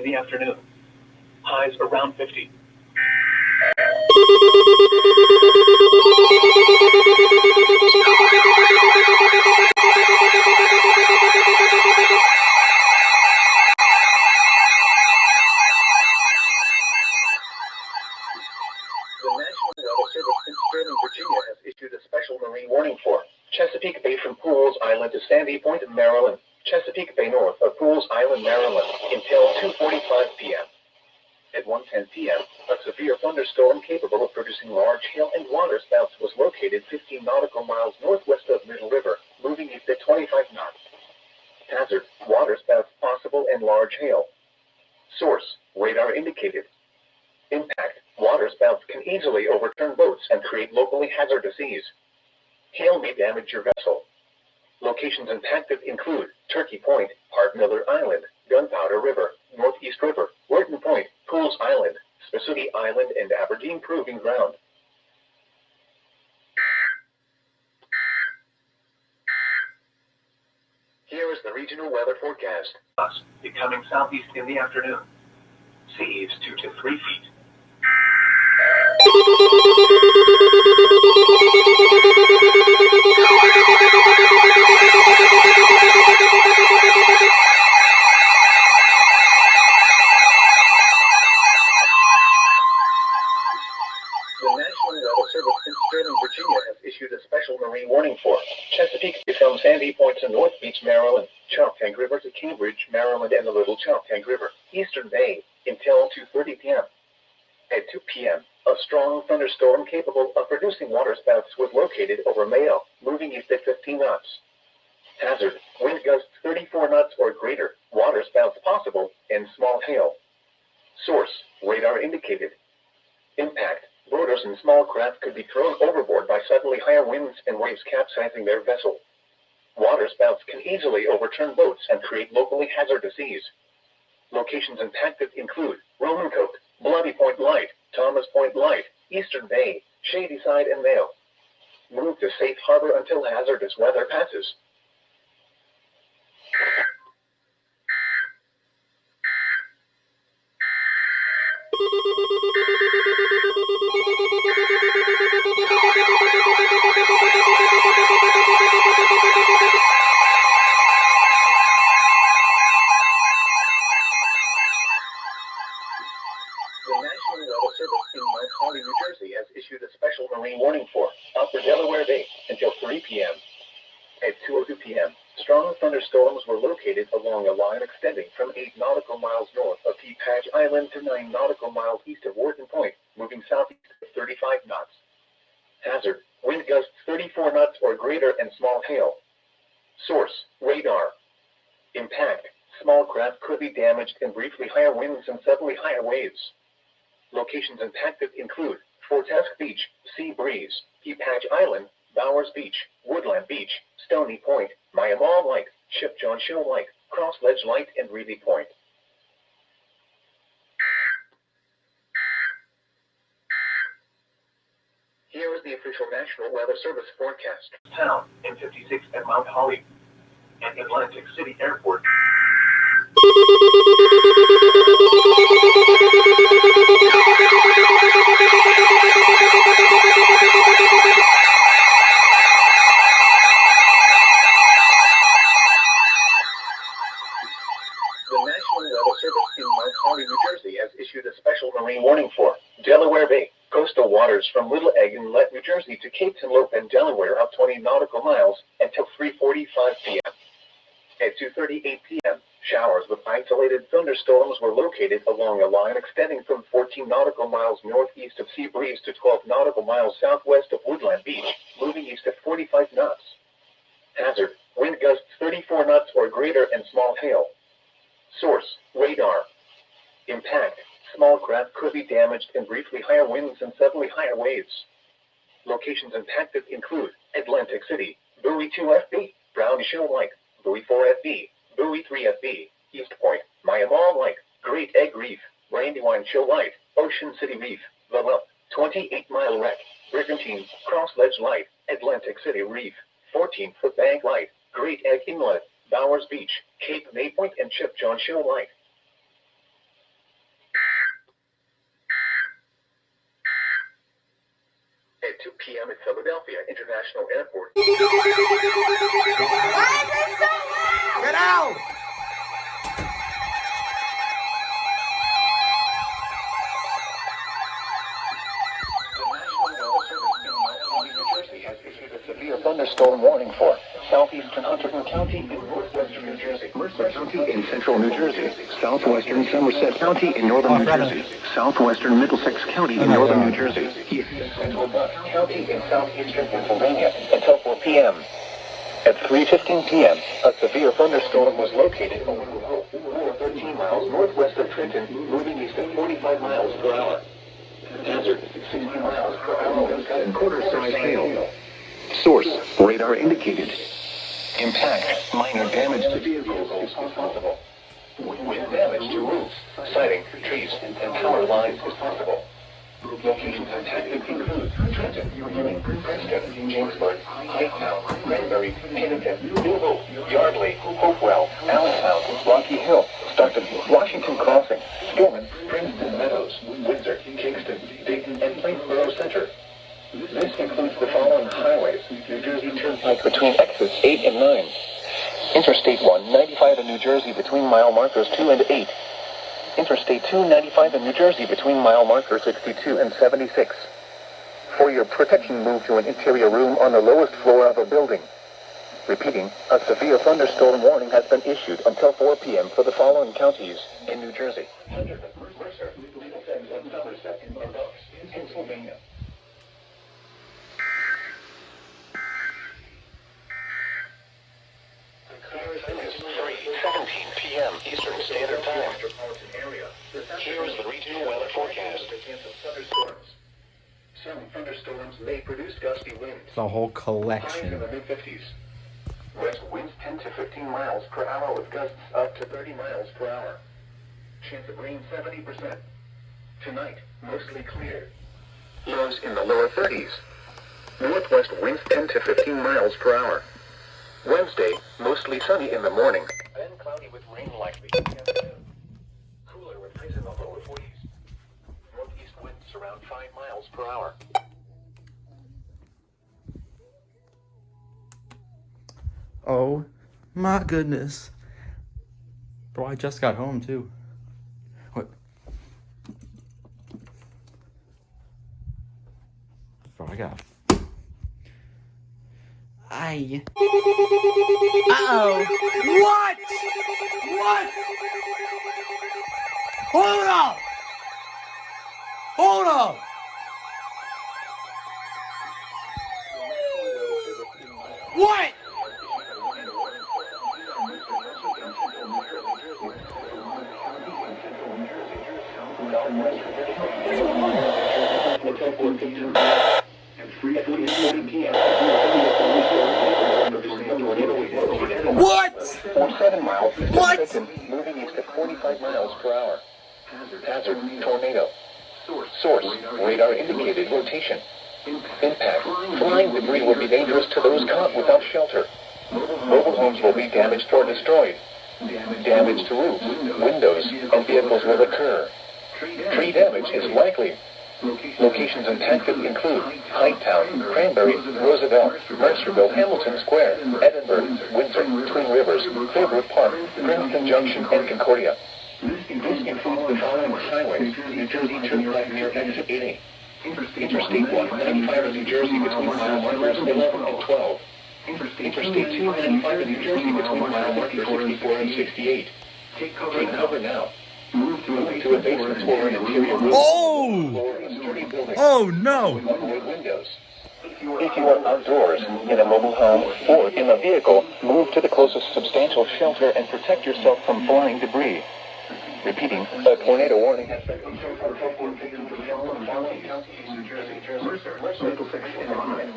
in the afternoon. Highs around 50. The National Weather Service in Sterling, Virginia has issued a special marine warning for Chesapeake Bay from Pools Island to Sandy Point in Maryland, Chesapeake Bay north of Pools Island, Maryland, until 2:45 p.m. At 1:10 p.m., a severe thunderstorm capable of producing large hail and waterspouts was located 15 nautical miles northwest of Middle River, moving east at 25 knots. Hazard: waterspouts possible and large hail. Source: radar indicated. Impact: waterspouts can easily overturn boats and create locally hazardous seas. Hail may damage your vessel. Locations impacted include Turkey Point, Hart Miller Island, Gunpowder River, Northeast River, Wharton Point, Pools Island, Spassuti Island, and Aberdeen Proving Ground. Here is the regional weather forecast. Becoming southeast in the afternoon. Seas 2 to 3 feet. The National Weather Service in Sterling, Virginia has issued a special marine warning for Chesapeake Bay from Sandy Point to North Beach, Maryland, Choptank River to Cambridge, Maryland, and the Little Choptank River, Eastern Bay, until 2:30 p.m. At 2 p.m., a strong thunderstorm capable of producing waterspouts was located over Mayo, moving east at 15 knots. Hazard: wind gusts 34 knots or greater, waterspouts possible, and small hail. Source: radar indicated. Impact: boaters and small craft could be thrown overboard by suddenly higher winds and waves capsizing their vessel. Waterspouts can easily overturn boats and create locally hazardous seas. Locations impacted include Roman Cove, Bloody Point Light, Thomas Point Light, Eastern Bay, Shadyside, and Mayo. Move to safe harbor until hazardous weather passes. The National Weather Service in Mount Holly, New Jersey has issued a special marine warning for Upper Delaware Bay until 3 p.m. At 2:02 p.m., strong thunderstorms were located along a line extending from 8 nautical miles north of Teapage Island to 9 nautical miles east of Wharton Point, moving southeast at 35 knots. Hazard: wind gusts 34 knots or greater and small hail. Source: radar. Impact: small craft could be damaged in briefly higher winds and suddenly higher waves. Locations impacted include Fortask Beach, Sea Breeze, Teapage Island, Bowers Beach, Woodland Beach, Stony Point, Miami Light, Ship John Show Light, Cross Ledge Light, and Reedy Point. Here is the official National Weather Service forecast. Town, M56 at Mount Holly, and Atlantic City Airport. The National Weather Service in Mount Holly, New Jersey has issued a special marine warning for Delaware Bay, coastal waters from Little Egg Inlet, New Jersey to Cape Henlope and Delaware up 20 nautical miles until 3:45 p.m. At 2:38 p.m., showers with isolated thunderstorms were located along a line extending from 14 nautical miles northeast of Sea Breeze to 12 nautical miles southwest of Woodland Beach, moving east at 45 knots. Hazard: wind gusts 34 knots or greater and small hail. Source: radar. Impact: small craft could be damaged in briefly higher winds and suddenly higher waves. Locations impacted include Atlantic City, Buoy 2FB, Brownie Show Light, Buoy 4FB, Buoy 3FB, East Point, Miami Light, Great Egg Reef, Brandywine Show Light, Ocean City Reef, The Lump, 28-Mile Wreck, Brigantine, Cross Ledge Light, Atlantic City Reef, 14-Foot Bank Light, Great Egg Inlet, Bowers Beach, Cape May Point, and Ship John Show Light. 2 p.m. at Philadelphia International Airport. Get out! Has issued a severe thunderstorm warning for southeastern Hunterdon County in northwestern New Jersey, Mercer County in central New Jersey, southwestern Somerset County in northern New Jersey, southwestern Middlesex County in northern New Jersey, eastern central Bucks County in southeastern Pennsylvania until 4 p.m. At 3:15 p.m., a severe thunderstorm was located over 13 miles northwest of Trenton, moving east at 45 miles per hour. Hazard 60 miles per hour and quarter-size hail. Source, radar indicated. Impact, minor damage to vehicles is possible. With damage to roofs, siding, trees, and power lines is possible. Locations impacted include Trenton, Preston, Jamesburg, Hightown, Cranberry, Pennington, New Hope, Yardley, Hopewell, Allentown, Rocky Hill, Stockton, Washington Crossing, Stillman, Princeton Meadows, Windsor, Kingston, Dayton, and Plainsboro Center. This includes the following highways: New Jersey Turnpike between exits 8 and 9. Interstate 195 in New Jersey between mile markers 2 and 8. Interstate 295 in New Jersey between mile markers 62 and 76. For your protection, move to an interior room on the lowest floor of a building. Repeating, a severe thunderstorm warning has been issued until 4 p.m. for the following counties in New Jersey: Mercer, Middlesex, and Somerset, and Bucks in Pennsylvania. 3:17 p.m. Eastern Standard Time. Here is the regional weather forecast. Some thunderstorms may produce gusty winds. It's a whole Highs collection. in the mid-50s. West winds 10 to 15 miles per hour with gusts up to 30 miles per hour. Chance of rain 70%. Tonight, mostly clear. Lows in the lower 30s. Northwest winds 10 to 15 miles per hour. Wednesday, mostly sunny in the morning. Then cloudy with rain likely in the afternoon. Cooler with highs in the lower 40s. Northeast winds around 5 miles per hour. Oh my goodness. Bro, I just got home too. What? Bro, I got... Uh-oh. What? What? Hold up! Hold up! What? What? Or 7 miles. What? Moving east at 45 miles per hour. Hazard, tornado. Source, radar indicated rotation. Impact, flying debris will be dangerous to those caught without shelter. Mobile homes will be damaged or destroyed. Damage to roofs, windows, and vehicles will occur. Tree damage is likely. Locations impacted include Hightown, Cranberry, Roosevelt, Mercerville, Hamilton Square, Edinburgh, Windsor, Twin Rivers, Clearbrook Park, Princeton Junction, and Concordia. This includes the following highways: New Jersey Turnpike near exit 80. Interstate 195 in New Jersey between mile markers 11 and 12. Interstate 295 in New Jersey between mile markers 64 and 68. Take cover now. Move to a basement or an interior room. Oh! Oh no! Windows. If you are outdoors, in a mobile home, or in a vehicle, move to the closest substantial shelter and protect yourself from flying debris. Repeating, a tornado warning has been issued for New Jersey, Middlesex, and London.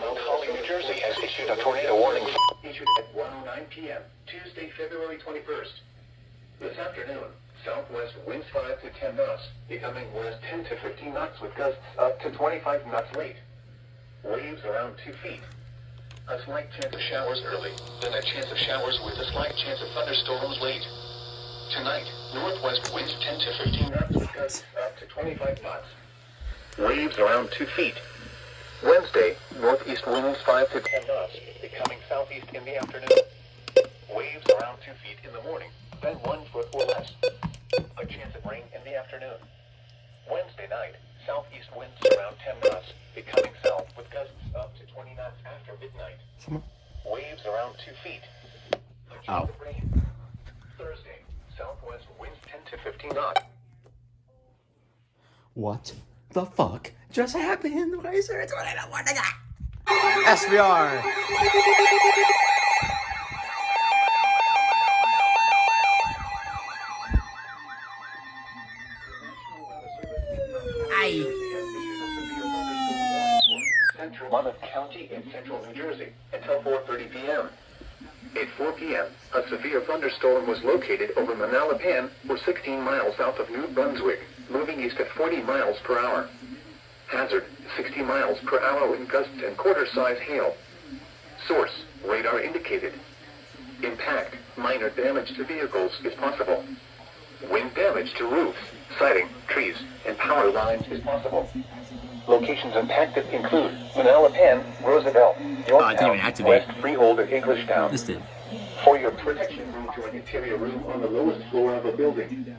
Mount Holly, New Jersey has issued a tornado warning issued at 1:09 p.m. Tuesday, February 21st. This afternoon, southwest winds 5 to 10 knots, becoming west 10 to 15 knots with gusts up to 25 knots late. Waves around 2 feet. A slight chance of showers early, then a chance of showers with a slight chance of thunderstorms late. Tonight, northwest winds 10 to 15 knots with gusts up to 25 knots. Waves around 2 feet. Wednesday, northeast winds 5 to 10 knots, becoming southeast in the afternoon. Waves around 2 feet in the morning, then 1 foot or less. A chance of rain in the afternoon. Wednesday night, southeast winds around 10 knots, becoming south with gusts up to 20 knots after midnight. Waves around 2 feet. A chance of rain. Thursday, southwest winds 10 to 15 knots. What the fuck just happened? Why is there a tornado warning? SVR. Central Monmouth County in central New Jersey until 4:30 p.m. At 4 p.m., a severe thunderstorm was located over Manalapan, or 16 miles south of New Brunswick, moving east at 40 miles per hour. Hazard, 60 miles per hour wind gusts and quarter-size hail. Source, radar indicated. Impact, minor damage to vehicles is possible. Wind damage to roofs, siding, trees, and power lines is possible. Locations impacted include Manalapan, Roosevelt, Yorktown, West Freehold, and Englishtown. This did. For your protection, move to an interior room on the lowest floor of a building.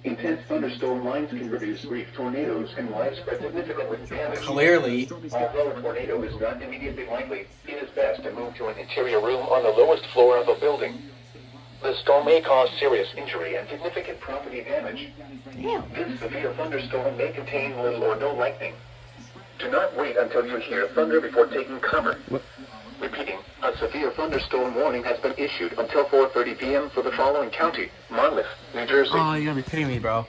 Intense thunderstorm lines can produce brief tornadoes and widespread significant wind damage. Clearly. Although a tornado is not immediately likely, it is best to move to an interior room on the lowest floor of a building. The storm may cause serious injury and significant property damage. This severe thunderstorm may contain little or no lightning. Do not wait until you hear thunder before taking cover. What? Repeating, a severe thunderstorm warning has been issued until 4:30 p.m. for the following county: Monmouth, New Jersey. Oh, you gotta be kidding me, bro.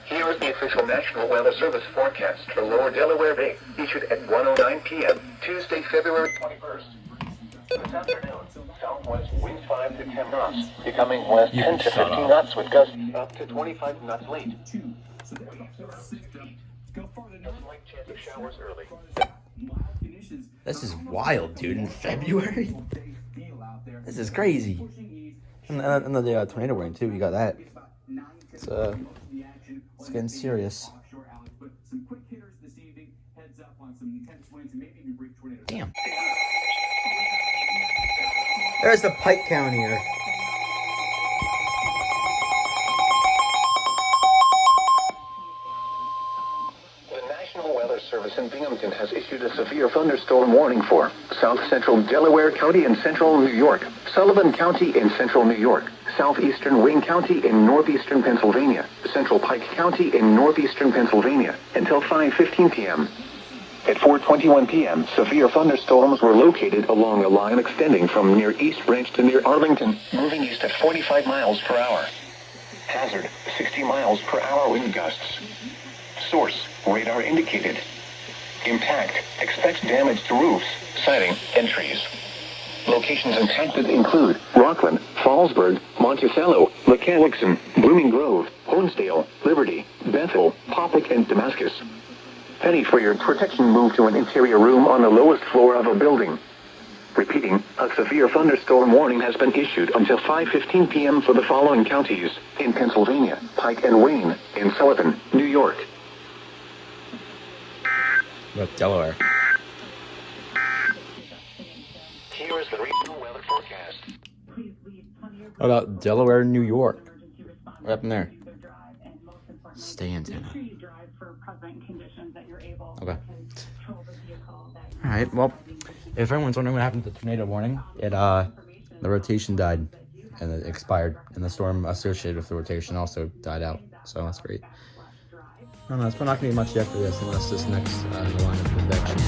Here is the official National Weather Service forecast for Lower Delaware Bay, issued at 1:09 p.m., Tuesday, February 21st. This afternoon, southwest winds 5 to 10 knots, becoming west 10 to 15 knots with gusts up to 25 knots late. A slight chance of showers early. This is wild, dude. In February? This is crazy. And the tornado warning, too. You got that. It's getting serious. Damn. There's the Pike County here. The National Weather Service in Binghamton has issued a severe thunderstorm warning for South Central Delaware County in central New York, Sullivan County in central New York, Southeastern Wayne County in northeastern Pennsylvania, Central Pike County in northeastern Pennsylvania, until 5:15 p.m. At 4:21 p.m., severe thunderstorms were located along a line extending from near East Branch to near Arlington, moving east at 45 miles per hour. Hazard, 60 miles per hour wind gusts. Source, radar indicated. Impact, expect damage to roofs, siding, and trees. Locations impacted include Rockland, Fallsburg, Monticello, McCallickson, Blooming Grove, Honesdale, Liberty, Bethel, Poppick, and Damascus. Penny, for your protection, move to an interior room on the lowest floor of a building. Repeating, a severe thunderstorm warning has been issued until 5:15 p.m. for the following counties: in Pennsylvania, Pike and Wayne, in Sullivan, New York. What about Delaware? Here is the regional weather forecast. What about Delaware, New York? What happened there? Stay antenna. Okay. Alright, well, if everyone's wondering what happened to the tornado warning, the rotation died and it expired, and the storm associated with the rotation also died out, so that's great. I don't know, it's not going to be much after this unless this next line of convection.